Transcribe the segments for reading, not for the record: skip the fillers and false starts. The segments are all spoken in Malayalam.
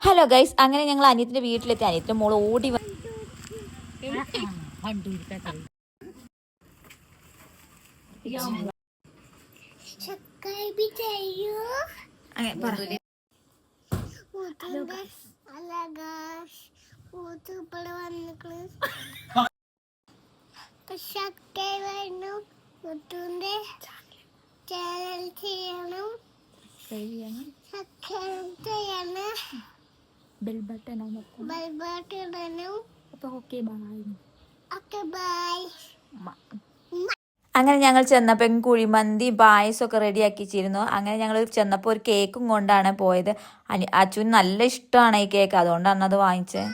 ഹലോ ഗൈസ്, അങ്ങനെ ഞങ്ങൾ അനിയത്തിന്റെ വീട്ടിലെത്തി. അനിയത്തിന്റെ മോള് ഓടി ബെൽ ബട്ടൺ അങ്ങനെ ഞങ്ങൾ ചെന്നപ്പോൾ കുഴിമന്തി പായസമൊക്കെ റെഡിയാക്കിച്ചിരുന്നു. അങ്ങനെ ഞങ്ങൾ ചെന്നപ്പോൾ ഒരു കേക്കും കൊണ്ടാണ് പോയത്. അച്ചുവിന് നല്ല ഇഷ്ടമാണ് ഈ കേക്ക്, അതുകൊണ്ടാണ് അത് വാങ്ങിച്ചത്.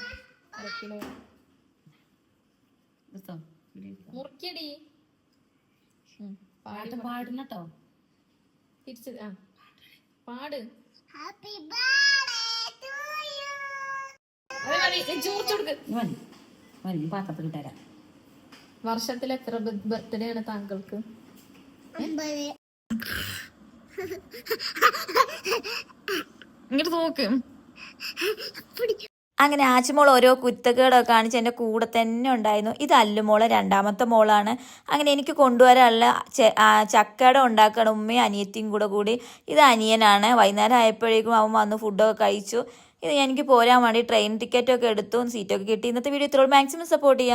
വർഷത്തിൽ എത്ര ബർത്ത്ഡേ ആണ് താങ്കൾക്ക്? ഇങ്ങോട്ട് നോക്ക്. അങ്ങനെ ആച്ചുമോൾ ഓരോ കുരുത്തക്കേടൊക്കെ കാണിച്ച് എൻ്റെ കൂടെ തന്നെ ഉണ്ടായിരുന്നു. ഇത് അല്ലുമോളെ രണ്ടാമത്തെ മോളാണ്. അങ്ങനെ എനിക്ക് കൊണ്ടുവരാനുള്ള ചക്കട ഉണ്ടാക്കണം ഉമ്മയും അനിയത്തിയും കൂടി. ഇത് അനിയനാണ്. വൈകുന്നേരം ആയപ്പോഴേക്കും അവൻ വന്ന് ഫുഡൊക്കെ കഴിച്ചു. ഇത് എനിക്ക് പോരാൻ വേണ്ടി ട്രെയിൻ ടിക്കറ്റൊക്കെ എടുത്തു, സീറ്റൊക്കെ കിട്ടി. ഇന്നത്തെ വീഡിയോ ഇത്രയോളം. മാക്സിമം സപ്പോർട്ട് ചെയ്യാം.